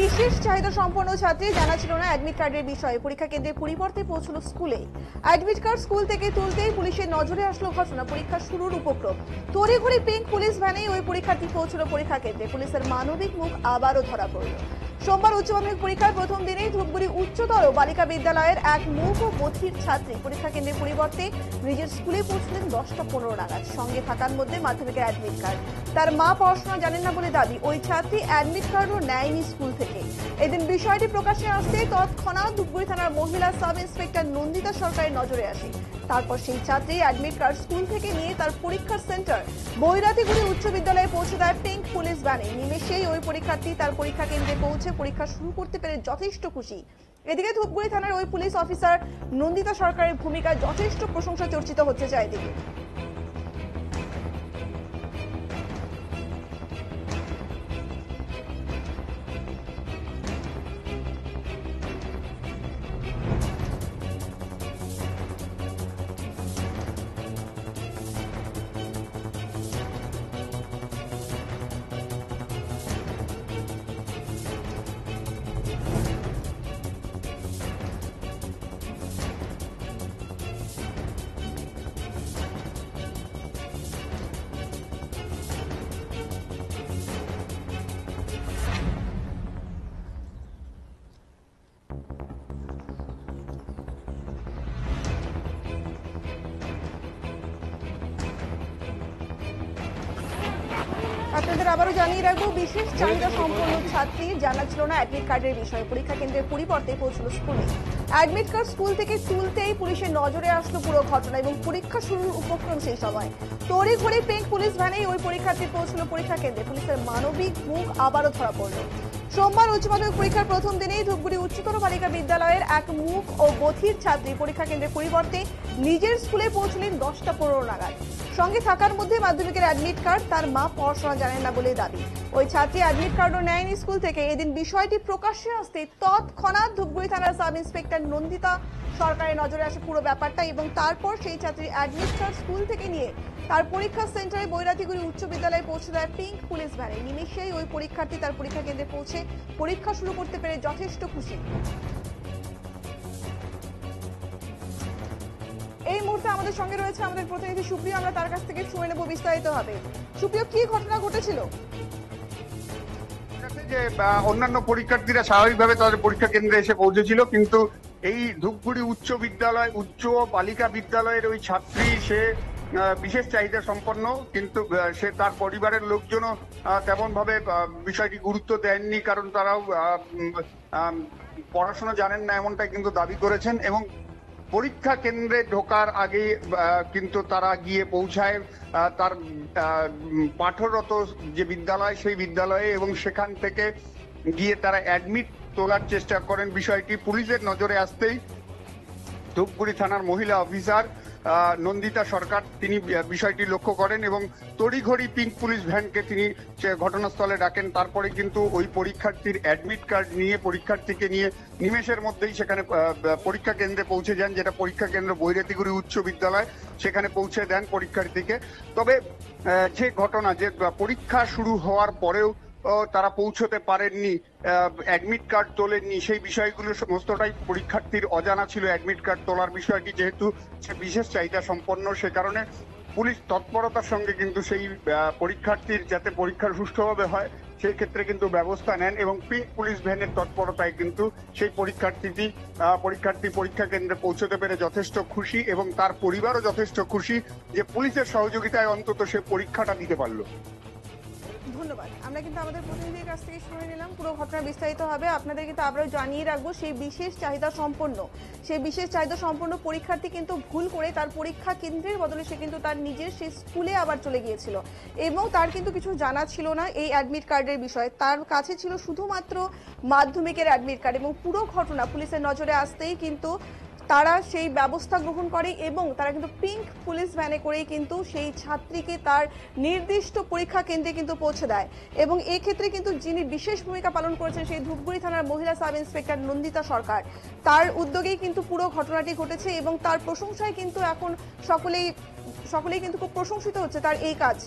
বিশেষ চাহিদা সম্পন্ন ছাত্রী জানা ছিল না অ্যাডমিট কার্ডের বিষয়ে। পরীক্ষা কেন্দ্রের পরিবর্তে পৌঁছলো স্কুলে। অ্যাডমিট কার্ড স্কুল থেকে তুলতেই পুলিশের নজরে আসলো ঘটনা। পরীক্ষা শুরুর উপক্রম। তড়িঘড়ি পিঙ্ক পুলিশ ভ্যানে ওই পরীক্ষার্থী পৌঁছলো পরীক্ষা কেন্দ্রে। পুলিশের মানবিক মুখ আবারও ধরা পড়ল। সোমবার উচ্চ মাধ্যমিক পরীক্ষার প্রথম দিনেই ধূপগুড়ি উচ্চতর বালিকা বিদ্যালয়ের এক মূক ও বধির ছাত্রী পরীক্ষা কেন্দ্রের পরিবর্তে নিজের স্কুলে পৌঁছলেন 10টা 15 নাগাদ। সঙ্গে থাকার মধ্যে মাধ্যমিকের অ্যাডমিট কার্ড। তার মা পড়াশোনা জানেন না বলে দাবি। ওই ছাত্রী অ্যাডমিট কার্ডও নেয়নি স্কুল থেকে। এদিন বিষয়টি প্রকাশ্যে আসতে তৎক্ষণাৎ ধূপগুড়ি থানার মহিলা সাব ইন্সপেক্টর নন্দিতা সরকারের নজরে আসে। তারপর সেই ছাত্রী অ্যাডমিট কার্ড স্কুল থেকে নিয়ে তার পরীক্ষার সেন্টার বৈরাতিগুড়ি উচ্চ বিদ্যালয়ে পৌঁছে দেয় পিঙ্ক পুলিশ ভ্যানে। নিমেষেই ওই পরীক্ষার্থী তার পরীক্ষা কেন্দ্রে পৌঁছে পরীক্ষা শুরু করতে পেরে যথেষ্ট খুশি। এদিকে ধূপগুড়ি থানার ওই পুলিশ অফিসার নন্দিতা সরকারের ভূমিকায় যথেষ্ট প্রশংসা চর্চিত হচ্ছে চারিদিকে। আপনাদের আবারও জানিয়ে রাখবো, বিশেষ চাহিদা সম্পন্ন ছাত্রী জানা ছিল না অ্যাডমিট কার্ডের বিষয়ে। পরীক্ষা কেন্দ্রের পরিবর্তে পৌঁছলো স্কুলে। অ্যাডমিট কার্ড স্কুল থেকে তুলতেই পুলিশের নজরে আসলো পুরো ঘটনা এবং পরীক্ষা শুরুর উপক্রম। সেই সময় তড়িঘড়ি পিঙ্ক পুলিশ ভ্যানেই ওই পরীক্ষার্থী পৌঁছলো পরীক্ষা কেন্দ্রে। পুলিশের মানবিক মুখ আবারও ধরা পড়ল। সোমবার উচ্চ মাধ্যমিক পরীক্ষার প্রথম দিনেই ধূপগুড়ি উচ্চতর বালিকা বিদ্যালয়ের এক মূক ও বধির ছাত্রী পরীক্ষা কেন্দ্রের পরিবর্তে নিজের স্কুলে পৌঁছলেন 10টা 15 নাগাদ। সঙ্গে থাকার মধ্যে মাধ্যমিকের অ্যাডমিট কার্ড। তার মা পড়াশোনা জানেন না বলে দাবি। ওই ছাত্রী অ্যাডমিট কার্ডও নেয়নি স্কুল থেকে। এদিন বিষয়টি প্রকাশ্যে আসতে তৎক্ষণাৎ ধূপগুড়ি থানার সাব ইন্সপেক্টর নন্দিতা সরকারের নজরে আসে পুরো ব্যাপারটা এবং তারপর সেই ছাত্রী অ্যাডমিট কার্ড স্কুল থেকে নিয়ে তার পরীক্ষা সেন্টারে বৈরাতিগুড়ি উচ্চ বিদ্যালয়ে পৌঁছে দেয় পিঙ্ক পুলিশ ভ্যানে। নিমেষেই ওই পরীক্ষার্থী তার পরীক্ষা কেন্দ্রে পৌঁছে পরীক্ষা শুরু করতে পেরে যথেষ্ট খুশি। এই মুহূর্তে আমাদের সঙ্গে রয়েছে আমাদের প্রতিনিধি সুপ্রিয়। আমরা তার কাছ থেকে শুনে নেব বিস্তারিত হবে। সুপ্রিয়, কি ঘটনা ঘটেছিল? যে অন্যান্য পরীক্ষার্থীরা স্বাভাবিকভাবে তাদের পরীক্ষা কেন্দ্রে এসে পৌঁছেছিল, কিন্তু এই ধূপগুড়ি উচ্চ বালিকা বিদ্যালয়ের ওই ছাত্রী সে বিশেষ চাহিদা সম্পন্ন, কিন্তু সে তার পরিবারের লোকজনও তেমন ভাবে বিষয়টি গুরুত্ব দেননি, কারণ তারাও পড়াশোনা জানেন না এমনটাই কিন্তু দাবি করেছেন। এবং পরীক্ষা কেন্দ্রে ঢোকার আগে কিন্তু তারা গিয়ে পৌঁছায় তার পাঠরত যে বিদ্যালয় সেই বিদ্যালয়ে, এবং সেখান থেকে গিয়ে তারা অ্যাডমিট তোলার চেষ্টা করেন। বিষয়টি পুলিশের নজরে আসতেই ধূপগুড়ি থানার মহিলা অফিসার নন্দিতা সরকার তিনি বিষয়টি লক্ষ্য করেন এবং তড়িঘড়ি পিঙ্ক পুলিশ ভ্যানকে তিনি ঘটনাস্থলে ডাকেন। তারপরে কিন্তু ওই পরীক্ষার্থীর অ্যাডমিট কার্ড নিয়ে পরীক্ষার্থীকে নিয়ে নিমেষের মধ্যেই সেখানে পরীক্ষা কেন্দ্রে পৌঁছে যান, যেটা পরীক্ষা কেন্দ্র বৈরাতিগুড়ি উচ্চ বিদ্যালয়, সেখানে পৌঁছে দেন পরীক্ষার্থীকে। তবে যে ঘটনা যে পরীক্ষা শুরু হওয়ার পরেও তারা পৌঁছতে পারেননি, অ্যাডমিট কার্ড তোলেননি, সেই বিষয়গুলো সমস্তটাই পরীক্ষার্থীর অজানা ছিল। অ্যাডমিট কার্ড তোলার বিষয়টি যেহেতু সে বিশেষ চাহিদা সম্পন্ন, সে কারণে পুলিশ তৎপরতার সঙ্গে কিন্তু সেই পরীক্ষার্থীর যাতে পরীক্ষা সুষ্ঠুভাবে হয় সেই ক্ষেত্রে কিন্তু ব্যবস্থা নেন এবং পিঙ্ক পুলিশ ভ্যানের তৎপরতায় কিন্তু সেই পরীক্ষার্থী পরীক্ষা কেন্দ্রে পৌঁছতে পেরে যথেষ্ট খুশি এবং তার পরিবারও যথেষ্ট খুশি যে পুলিশের সহযোগিতায় অন্তত সে পরীক্ষাটা দিতে পারলো। ধন্যবাদ। আমরা কিন্তু আমাদের প্রতিনিধির কাছ থেকে শুনে নিলাম পুরো ঘটনা বিস্তারিত হবে। আপনাদের কিন্তু আমরাও জানিয়ে রাখবো, সেই বিশেষ চাহিদা সম্পন্ন পরীক্ষার্থী কিন্তু ভুল করে তার পরীক্ষা কেন্দ্রের বদলে সে কিন্তু তার নিজের সেই স্কুলে আবার চলে গিয়েছিল এবং তার কিন্তু কিছু জানা ছিল না এই অ্যাডমিট কার্ডের বিষয়ে। তার কাছে ছিল শুধুমাত্র মাধ্যমিকের অ্যাডমিট কার্ড এবং পুরো ঘটনা পুলিশের নজরে আসতেই কিন্তু তারা সেই ব্যবস্থা গ্রহণ করে এবং তারা কিন্তু পিঙ্ক পুলিশ ভ্যানে করেই কিন্তু সেই ছাত্রীকে তার নির্দিষ্ট পরীক্ষা কেন্দ্রে কিন্তু পৌঁছে দেয়। এবং এই ক্ষেত্রে কিন্তু যিনি বিশেষ ভূমিকা পালন করেছেন সেই ধূপগুড়ি থানার মহিলা সাব ইন্সপেক্টর নন্দিতা সরকার, তার উদ্যোগেই কিন্তু পুরো ঘটনাটি ঘটেছে এবং তার প্রশংসায় কিন্তু এখন সকলেই কিন্তু খুব প্রশংসিত হচ্ছে তার এই কাজ।